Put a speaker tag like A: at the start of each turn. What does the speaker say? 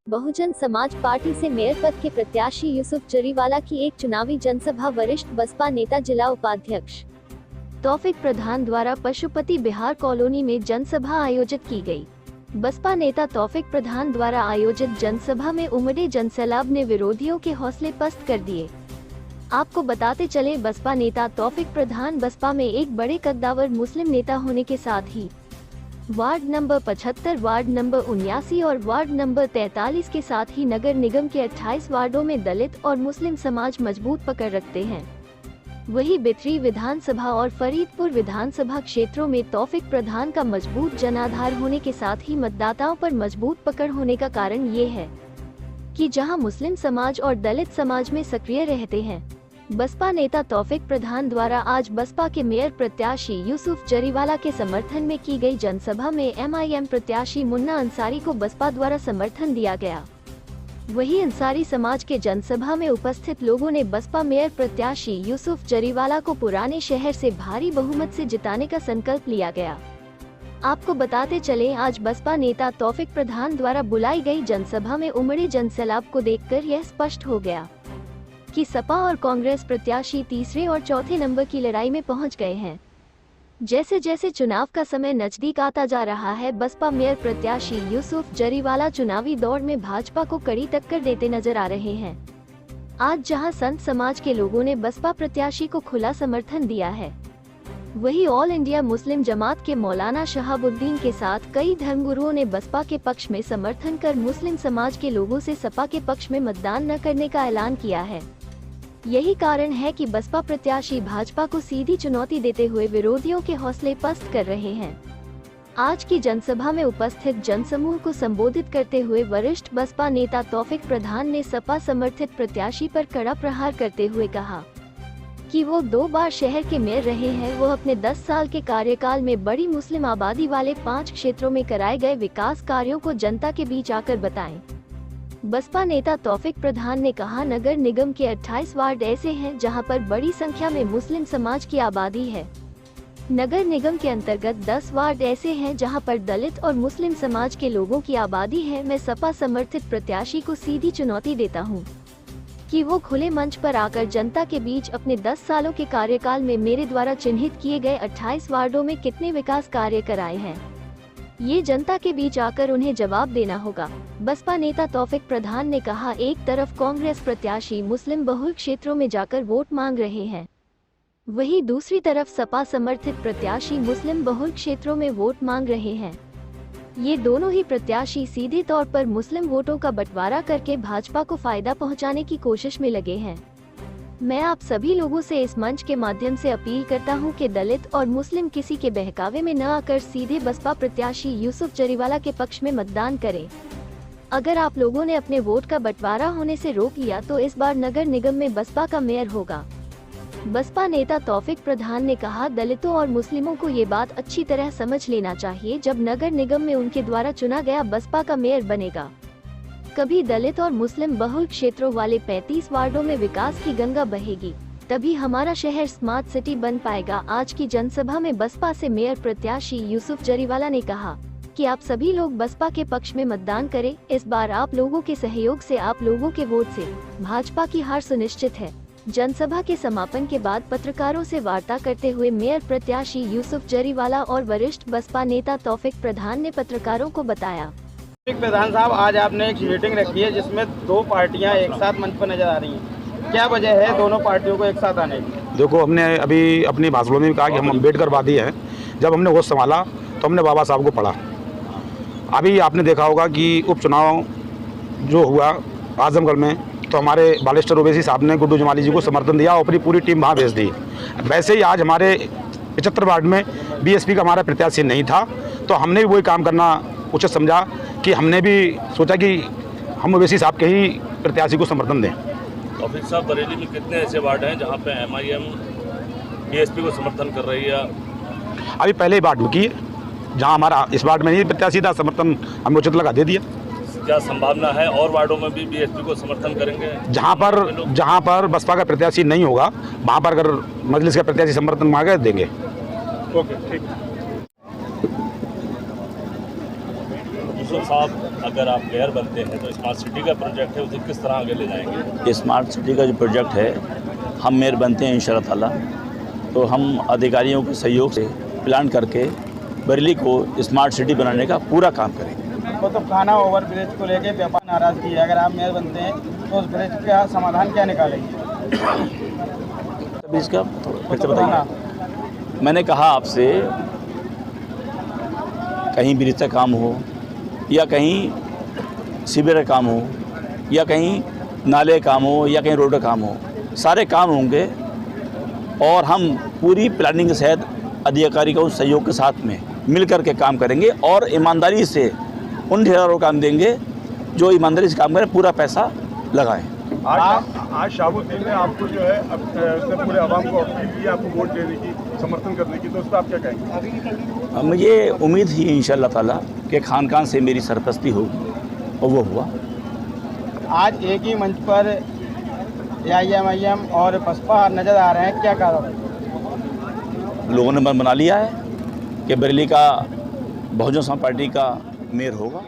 A: Bahujan Samaj party से mayor पद के प्रत्याशी यूसुफ जरीवाला की एक चुनावी जनसभा। वरिष्ठ बसपा नेता जिला उपाध्यक्ष तौफिक प्रधान द्वारा पशुपति बिहार कॉलोनी में जनसभा आयोजित की गई। बसपा नेता तौफिक प्रधान द्वारा आयोजित जनसभा में उमड़े जनसैलाब ने विरोधियों के हौसले पस्त कर दिए। आपको बताते चले, बसपा नेता तौफिक प्रधान बसपा में एक बड़े कद्दावर मुस्लिम नेता होने के साथ ही वार्ड नंबर 75, वार्ड नंबर 79 और वार्ड नंबर 43 के साथ ही नगर निगम के 28 वार्डों में दलित और मुस्लिम समाज मजबूत पकड़ रखते हैं। वहीं बिथरी विधानसभा और फरीदपुर विधानसभा क्षेत्रों में तौफिक प्रधान का मजबूत जनाधार होने के साथ ही मतदाताओं पर मजबूत पकड़ होने का कारण ये है कि जहां मुस्लिम समाज और दलित समाज में सक्रिय रहते हैं। बसपा नेता तौफिक प्रधान द्वारा आज बसपा के मेयर प्रत्याशी यूसुफ जरीवाला के समर्थन में की गई जनसभा में एमआईएम प्रत्याशी मुन्ना अंसारी को बसपा द्वारा समर्थन दिया गया। वहीं अंसारी समाज के जनसभा में उपस्थित लोगों ने बसपा मेयर प्रत्याशी यूसुफ जरीवाला को पुराने शहर से भारी बहुमत से जिताने का संकल्प लिया गया। आपको बताते चले, आज बसपा नेता तौफिक प्रधान द्वारा बुलाई गई जनसभा में उमड़े जनसैलाब को देखकर यह स्पष्ट हो गया कि सपा और कांग्रेस प्रत्याशी तीसरे और चौथे नंबर की लड़ाई में पहुंच गए हैं। जैसे जैसे चुनाव का समय नजदीक आता जा रहा है, बसपा मेयर प्रत्याशी यूसुफ जरीवाला चुनावी दौड़ में भाजपा को कड़ी टक्कर देते नजर आ रहे हैं। आज जहां संत समाज के लोगों ने बसपा प्रत्याशी को खुला समर्थन दिया है, वहीं ऑल इंडिया मुस्लिम जमात के मौलाना शहाबुद्दीन के साथ कई धर्मगुरुओं ने बसपा के पक्ष में समर्थन कर मुस्लिम समाज के लोगों से सपा के पक्ष में मतदान न करने का ऐलान किया है। यही कारण है कि बसपा प्रत्याशी भाजपा को सीधी चुनौती देते हुए विरोधियों के हौसले पस्त कर रहे हैं। आज की जनसभा में उपस्थित जनसमूह को संबोधित करते हुए वरिष्ठ बसपा नेता तौफिक प्रधान ने सपा समर्थित प्रत्याशी पर कड़ा प्रहार करते हुए कहा कि वो 2 बार शहर के मेयर रहे हैं। वो अपने 10 साल के कार्यकाल में बड़ी मुस्लिम आबादी वाले 5 क्षेत्रों में कराए गए विकास कार्यों को जनता के बीच आकर बताएं। बसपा नेता तौफिक प्रधान ने कहा, नगर निगम के 28 वार्ड ऐसे हैं जहां पर बड़ी संख्या में मुस्लिम समाज की आबादी है। नगर निगम के अंतर्गत 10 वार्ड ऐसे हैं जहां पर दलित और मुस्लिम समाज के लोगों की आबादी है। मैं सपा समर्थित प्रत्याशी को सीधी चुनौती देता हूं कि वो खुले मंच पर आकर जनता के बीच अपने 10 सालों के कार्यकाल में मेरे द्वारा चिन्हित किए गए 28 वार्डों में कितने विकास कार्य कराए हैं, ये जनता के बीच आकर उन्हें जवाब देना होगा। बसपा नेता तौफिक प्रधान ने कहा, एक तरफ कांग्रेस प्रत्याशी मुस्लिम बहुल क्षेत्रों में जाकर वोट मांग रहे हैं, वहीं दूसरी तरफ सपा समर्थित प्रत्याशी मुस्लिम बहुल क्षेत्रों में वोट मांग रहे हैं। ये दोनों ही प्रत्याशी सीधे तौर पर मुस्लिम वोटों का बंटवारा करके भाजपा को फायदा पहुंचाने की कोशिश में लगे हैं। मैं आप सभी लोगों से इस मंच के माध्यम से अपील करता हूं कि दलित और मुस्लिम किसी के बहकावे में न आकर सीधे बसपा प्रत्याशी यूसुफ जरीवाला के पक्ष में मतदान करें। अगर आप लोगों ने अपने वोट का बंटवारा होने से रोक लिया तो इस बार नगर निगम में बसपा का मेयर होगा। बसपा नेता तौफिक प्रधान ने कहा, दलितों और मुस्लिमों को ये बात अच्छी तरह समझ लेना चाहिए, जब नगर निगम में उनके द्वारा चुना गया बसपा का मेयर बनेगा, कभी दलित और मुस्लिम बहुल क्षेत्रों वाले 35 वार्डों में विकास की गंगा बहेगी, तभी हमारा शहर स्मार्ट सिटी बन पाएगा। आज की जनसभा में बसपा से मेयर प्रत्याशी यूसुफ जरीवाला ने कहा कि आप सभी लोग बसपा के पक्ष में मतदान करें। इस बार आप लोगों के सहयोग से, आप लोगों के वोट से भाजपा की हार सुनिश्चित है। जनसभा के समापन के बाद पत्रकारों से वार्ता करते हुए मेयर प्रत्याशी यूसुफ जरीवाला और वरिष्ठ बसपा नेता तौफिक प्रधान ने पत्रकारों को बताया,
B: प्रधान साहब, आज आपने एक मीटिंग रखी है जिसमें 2 पार्टियां एक साथ मंच पर नजर आ रही हैं, क्या वजह है दोनों पार्टियों को एक साथ आने की?
C: देखो, हमने अभी अपनी भाषणों में कहा कि हम अम्बेडकरवादी हैं। जब हमने होश संभाला तो हमने बाबा साहब को पढ़ा। अभी आपने देखा होगा कि उपचुनाव जो हुआ आजमगढ़ में, तो हमारे बालेस्टर ओवैसी साहब ने गुड्डू जमाली जी को समर्थन दिया और अपनी पूरी टीम वहाँ भेज दी। वैसे ही आज हमारे 75 वार्ड में बीएसपी का हमारा प्रत्याशी नहीं था, तो हमने भी वही काम करना उचित समझा कि हमने भी सोचा कि हम ओवैसी साहब के ही प्रत्याशी को समर्थन दें।
D: तौफिक साहब, बरेली में कितने ऐसे वार्ड हैं जहां पे एमआईएम बीएसपी को समर्थन कर रही है?
C: अभी पहले ही वार्ड की है जहां हमारा इस वार्ड में नहीं प्रत्याशी था, समर्थन हमने उचित लगा दे दिया।
D: क्या संभावना है और वार्डों में भी बीएसपी को समर्थन करेंगे?
C: जहां पर बसपा का प्रत्याशी नहीं होगा वहां पर अगर मजलिस का प्रत्याशी समर्थन मांगे देंगे।
B: ओके, ठीक।
D: यूसुफ साहब अगर आप मेयर बनते हैं तो स्मार्ट सिटी का प्रोजेक्ट है उसे किस तरह आगे ले जाएंगे?
E: स्मार्ट सिटी का जो प्रोजेक्ट है, हम मेयर बनते हैं इंशाअल्लाह ताला तो हम अधिकारियों के सहयोग से प्लान करके बरेली को स्मार्ट सिटी बनाने का पूरा काम करेंगे।
B: तो खाना ओवर ब्रिज को लेके व्यापार नाराजगी है, अगर आप मेयर बनते हैं तो उस ब्रिज का समाधान क्या निकालेंगे?
E: तभी इसका फिर से बताइए। मैंने कहा आपसे, कहीं ब्रिज का काम हो या कहीं सीवर का काम हो या कहीं नाले का काम हो या कहीं रोड का काम हो, सारे काम होंगे और हम पूरी प्लानिंग के साथ अधिकारी को सहयोग के साथ में मिल कर के काम करेंगे और ईमानदारी से उन ठेकेदारों को काम देंगे जो ईमानदारी से काम करें, पूरा पैसा लगाएं।
F: आज शाहबुद्दीन ने आपको जो है उसने पूरे आवाम को अपील की आपको वोट देने की, समर्थन करने की, तो उस पर आप क्या कहेंगे?
E: मुझे उम्मीद ही इंशाअल्लाह ताला कि खानकान से मेरी सरपरस्ती होगी और वो हुआ।
B: आज एक ही मंच पर AIM और बसपा नजर आ रहे हैं, क्या कारण?
E: लोगों ने मन बना लिया है कि बरेली का बहुजन समाज पार्टी का मेयर होगा।